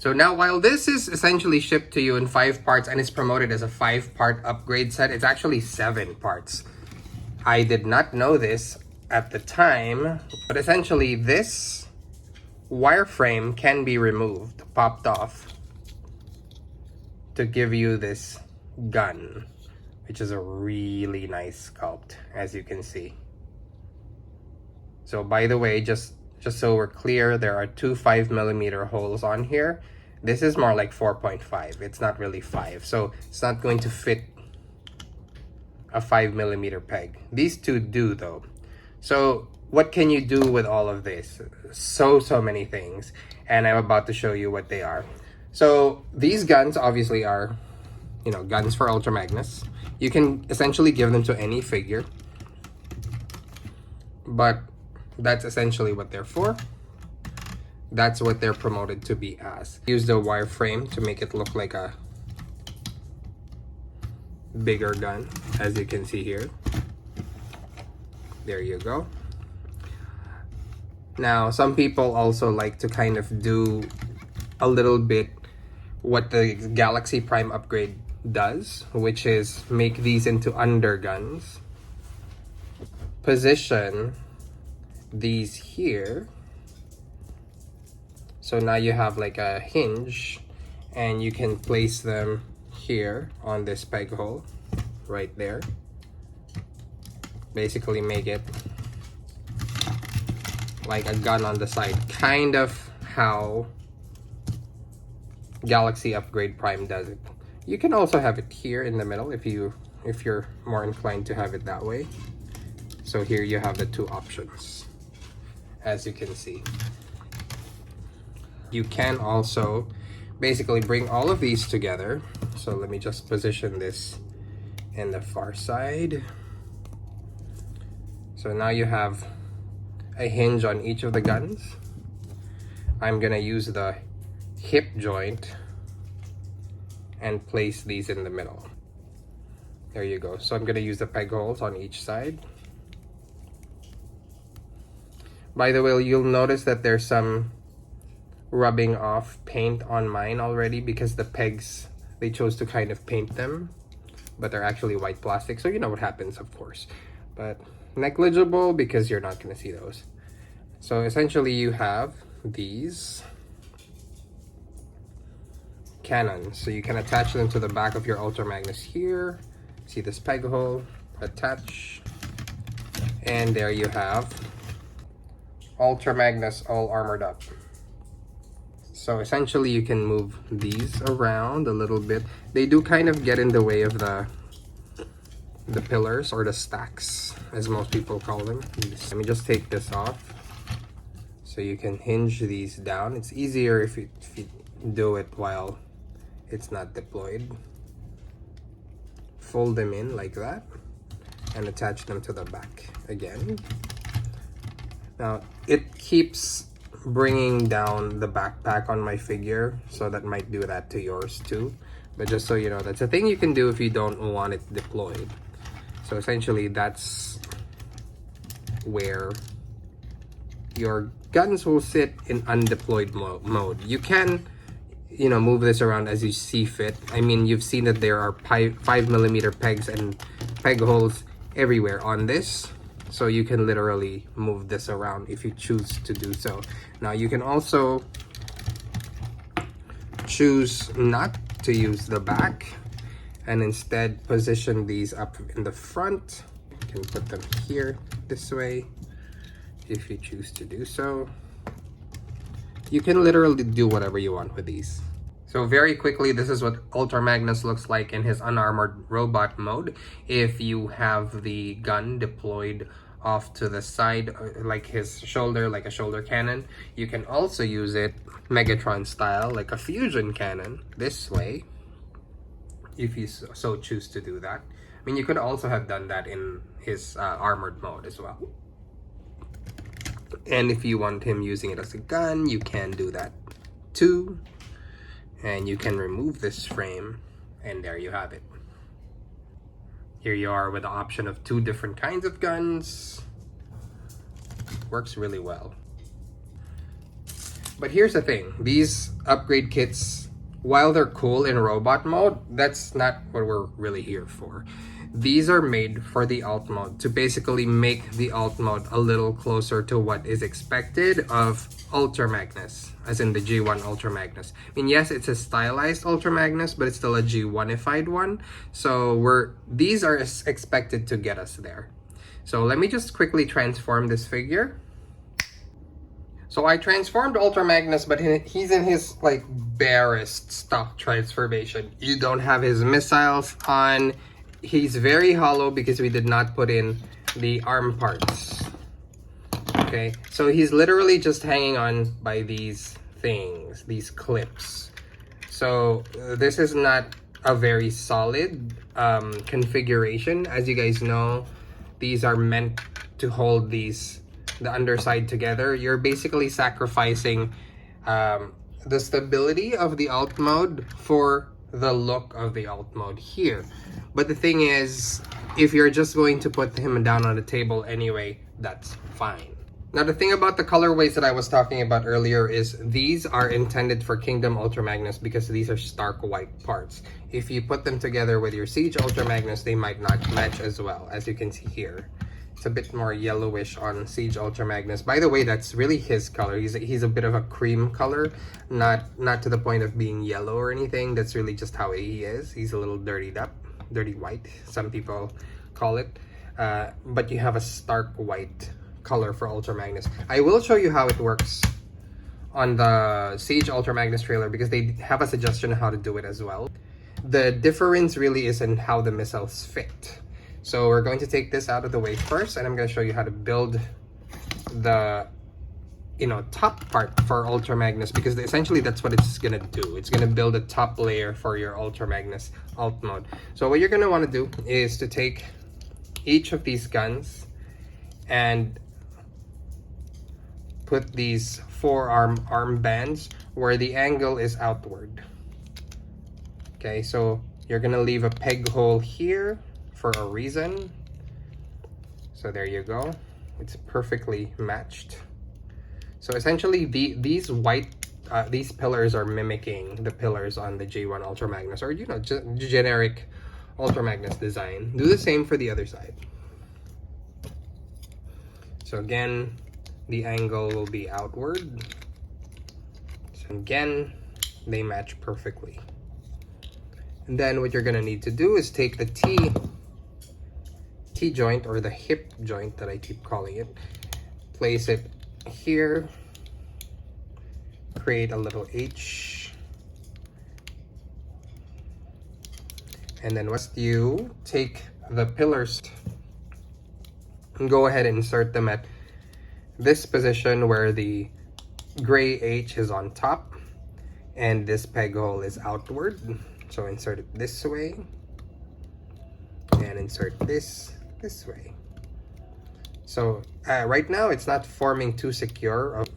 So now, while this is essentially shipped to you in 5 parts and is promoted as a 5-part upgrade set, it's actually 7 parts. I did not know this at the time, but essentially this wireframe can be removed, popped off, to give you this gun, which is a really nice sculpt, as you can see. So by the way, just so we're clear, there are 2 5mm holes on here. This is more like 4.5. It's not really 5, so it's not going to fit a 5mm peg. These two do though. So what can you do with all of this? So many things, and I'm about to show you what they are. So these guns obviously are, you know, guns for Ultra Magnus. You can essentially give them to any figure, but that's essentially what they're for. That's what they're promoted to be as. Use the wireframe to make it look like a bigger gun, as you can see here. There you go. Now, some people also like to kind of do a little bit what the Galaxy Prime upgrade does, which is make these into underguns. Position these here. So now you have like a hinge, and you can place them here on this peg hole right there. Basically make it like a gun on the side, kind of how Galaxy Upgrade Prime does it. You can also have it here in the middle if you're more inclined to have it that way. So here you have the 2 options, as you can see. You can also basically bring all of these together. So let me just position this in the far side. So now you have a hinge on each of the guns. I'm gonna use the hip joint and place these in the middle. There you go. So I'm gonna use the peg holes on each side. By the way, you'll notice that there's some rubbing off paint on mine already, because the pegs, they chose to kind of paint them, but they're actually white plastic, so you know what happens, of course. But negligible, because you're not going to see those. So essentially you have these cannons, so you can attach them to the back of your Ultra Magnus here. See this peg hole, attach, and there you have Ultra Magnus all armored up. So essentially you can move these around a little bit. They do kind of get in the way of the pillars, or the stacks, as most people call them. Let me just take this off. So you can hinge these down. It's easier if you do it while it's not deployed. Fold them in like that and attach them to the back again. Now it keeps bringing down the backpack on my figure, so that might do that to yours too. But just so you know, that's a thing you can do if you don't want it deployed. So essentially that's where your guns will sit in undeployed mode. You can, you know, move this around as you see fit. I mean, you've seen that there are 5mm pegs and peg holes everywhere on this, so you can literally move this around if you choose to do so. Now you can also choose not to use the back and instead position these up in the front. You can put them here this way if you choose to do so. You can literally do whatever you want with these. So very quickly, this is what Ultra Magnus looks like in his unarmored robot mode. If you have the gun deployed off to the side, like his shoulder, like a shoulder cannon, you can also use it Megatron style, like a fusion cannon, this way, if you so choose to do that. I mean, you could also have done that in his armored mode as well. And if you want him using it as a gun, you can do that too. And you can remove this frame, and there you have it. Here you are with the option of 2 different kinds of guns. Works really well. But here's the thing, these upgrade kits, while they're cool in robot mode, that's not what we're really here for. These are made for the alt mode, to basically make the alt mode a little closer to what is expected of Ultra Magnus, as in the G1 Ultra Magnus. I mean, yes, it's a stylized Ultra Magnus, but it's still a G1ified one. So these are expected to get us there. So let me just quickly transform this figure. So I transformed Ultra Magnus, but he's in his like barest stock transformation. You don't have his missiles on. He's very hollow because we did not put in the arm parts. Okay, so he's literally just hanging on by these things, these clips. So this is not a very solid configuration. As you guys know, these are meant to hold the underside together. You're basically sacrificing the stability of the alt mode for the look of the alt mode here. But the thing is, if you're just going to put him down on the table anyway, that's fine. Now the thing about the colorways that I was talking about earlier is these are intended for Kingdom Ultra Magnus because these are stark white parts. If you put them together with your Siege Ultra Magnus, they might not match as well, as you can see here. It's a bit more yellowish on Siege Ultra Magnus. By the way, that's really his color. He's a bit of a cream color, not to the point of being yellow or anything. That's really just how he is. He's a little dirtied up, dirty white, some people call it. But you have a stark white color for Ultra Magnus. I will show you how it works on the Siege Ultra Magnus trailer because they have a suggestion on how to do it as well. The difference really is in how the missiles fit. So we're going to take this out of the way first, and I'm going to show you how to build the top part for Ultra Magnus, because essentially that's what it's going to do. It's going to build a top layer for your Ultra Magnus alt mode. So what you're going to want to do is to take each of these guns and put these forearm arm bands where the angle is outward. Okay, so you're going to leave a peg hole here for a reason. So there you go, it's perfectly matched. So essentially these pillars are mimicking the pillars on the G1 Ultra Magnus, or generic Ultra Magnus design. Do the same for the other side. So again, the angle will be outward. So again, they match perfectly. And then what you're gonna need to do is take the T joint, or the hip joint that I keep calling it, place it here, create a little H, and then once you take the pillars and go ahead and insert them at this position where the gray H is on top and this peg hole is outward. So insert it this way and insert this way. So right now it's not forming too secure of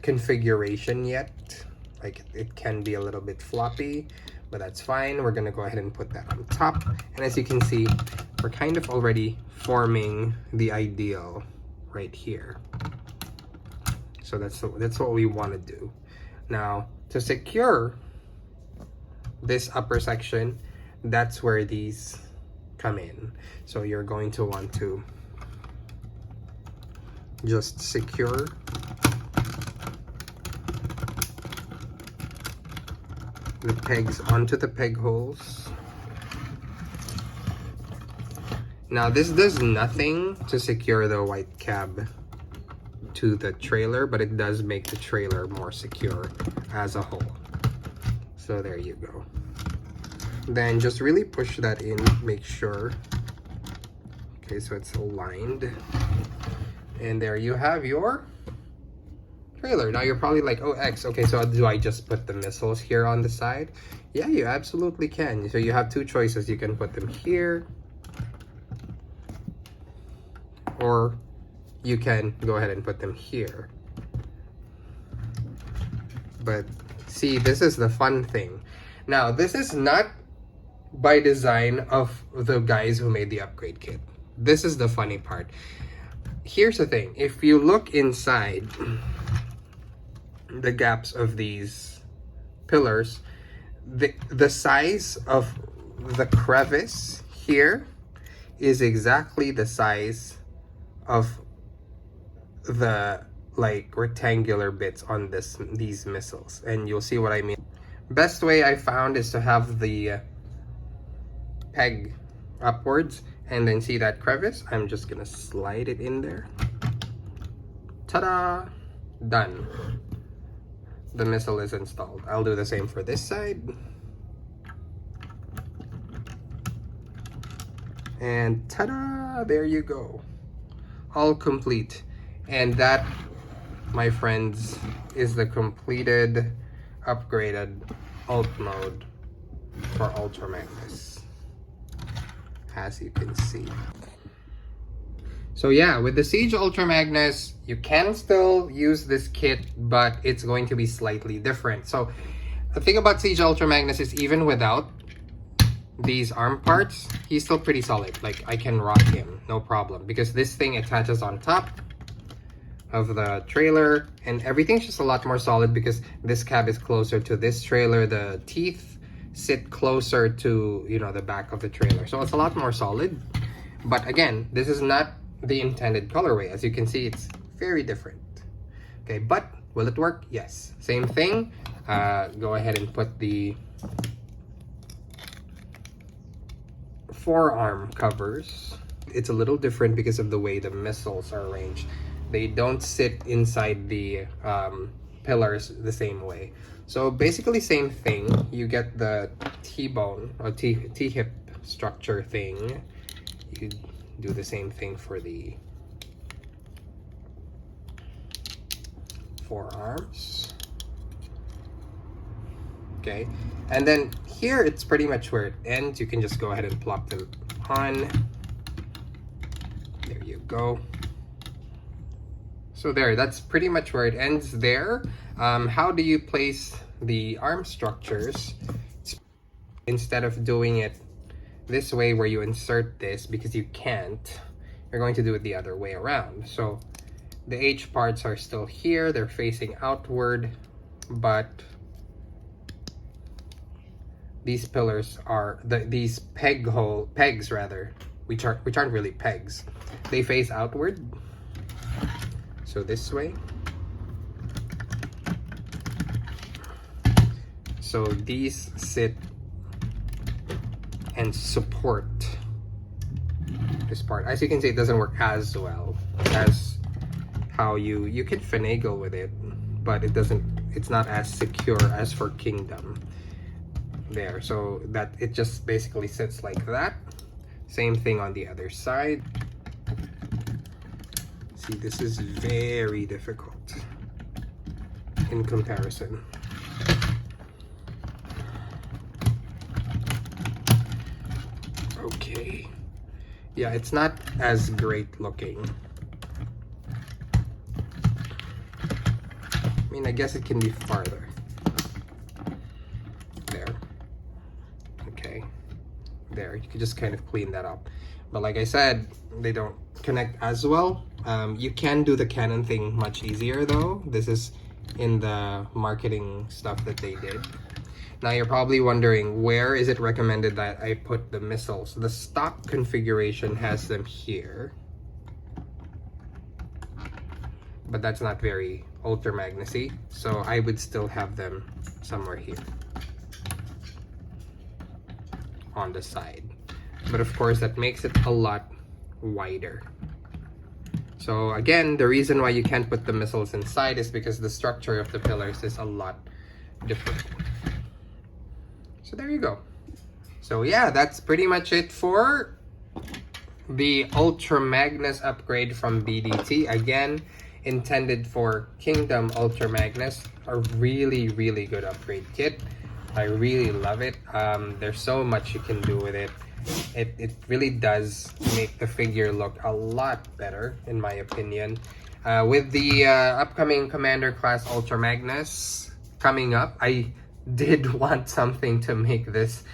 configuration yet. Like it can be a little bit floppy, but that's fine. We're gonna go ahead and put that on top. And as you can see, we're kind of already forming the ideal right here. So that's what we want to do. Now to secure this upper section, that's where these come in. So you're going to want to just secure the pegs onto the peg holes. Now this does nothing to secure the white cab to the trailer, but it does make the trailer more secure as a whole. So there you go. Then just really push that in, make sure. Okay, so it's aligned. And there you have your trailer. Now you're probably like, oh, X, okay, so do I just put the missiles here on the side? Yeah, you absolutely can. So you have two choices. You can put them here, or you can go ahead and put them here. But see, this is the fun thing. Now, this is not by design of the guys who made the upgrade kit. This is the funny part. Here's the thing. If you look inside, the gaps of these pillars, the size of the crevice here is exactly the size of the like rectangular bits on these missiles, and you'll see what I mean. Best way I found is to have the peg upwards and then see that crevice. I'm just gonna slide it in there. Ta-da! Done. The missile is installed. I'll do the same for this side. And ta-da! There you go. All complete. And that, my friends, is the completed, upgraded alt mode for Ultra Magnus, as you can see. So yeah, with the Siege Ultra Magnus, you can still use this kit, but it's going to be slightly different. So the thing about Siege Ultra Magnus is even without these arm parts, he's still pretty solid. Like, I can rock him, no problem, because this thing attaches on top of the trailer, and everything's just a lot more solid because this cab is closer to this trailer. The teeth sit closer to, you know, the back of the trailer, so it's a lot more solid. But again, this is not the intended colorway. As you can see, it's very different. Okay, but will it work? Yes. Same thing. Go ahead and put the forearm covers. It's a little different because of the way the missiles are arranged. They don't sit inside the pillars the same way. So basically same thing. You get the T-bone or T-hip structure thing. You do the same thing for the forearms. Okay, and then here it's pretty much where it ends. You can just go ahead and plop them on. There you go. So there, that's pretty much where it ends there. How do you place the arm structures? Instead of doing it this way where you insert this, because you can't, you're going to do it the other way around. So the H parts are still here, they're facing outward, but these pillars are these pegs rather, which aren't really pegs, they face outward. So this way. So these sit and support this part. As you can see, it doesn't work as well as how you can finagle with it, but it's not as secure as for Kingdom there. So that it just basically sits like that. Same thing on the other side. See, this is very difficult in comparison. Okay. Yeah, it's not as great looking. I mean, I guess it can be farther. There. Okay. There, you can just kind of clean that up. But like I said, they don't connect as well. You can do the Canon thing much easier though. This is in the marketing stuff that they did. Now you're probably wondering, where is it recommended that I put the missiles? The stock configuration has them here, but that's not very Ultra Magnus-y, so I would still have them somewhere here on the side. But of course, that makes it a lot wider. So again, the reason why you can't put the missiles inside is because the structure of the pillars is a lot different. So there you go. So yeah, that's pretty much it for the Ultra Magnus upgrade from BDT. Again, intended for Kingdom Ultra Magnus. A really, really good upgrade kit. I really love it. There's so much you can do with it. It really does make the figure look a lot better, in my opinion. With the upcoming Commander Class Ultra Magnus coming up, I did want something to make this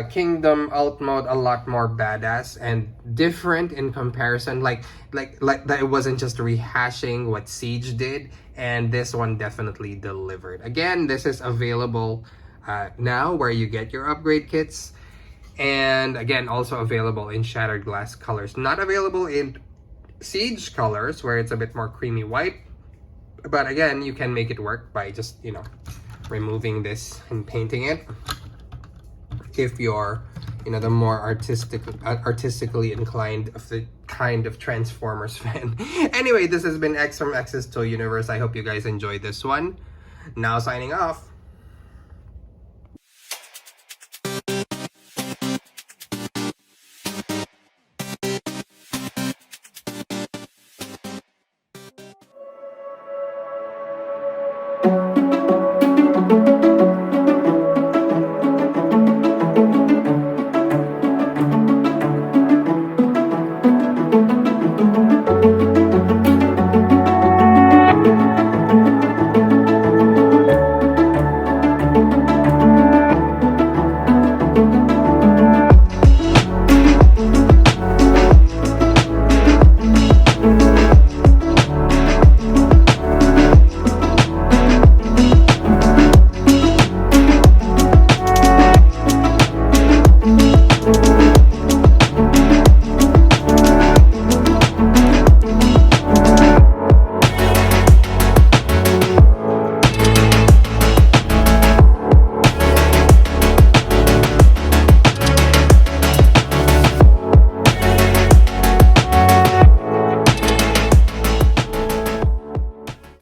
Kingdom alt mode a lot more badass and different in comparison. Like that it wasn't just rehashing what Siege did, and this one definitely delivered. Again, this is available now where you get your upgrade kits, and again also available in shattered glass colors. Not available in Siege colors where it's a bit more creamy white, but again you can make it work by just, you know, removing this and painting it if you're, you know, the more artistically inclined of the kind of Transformers fan. Anyway, this has been X from X's Toy Universe. I hope you guys enjoyed this one. Now signing off.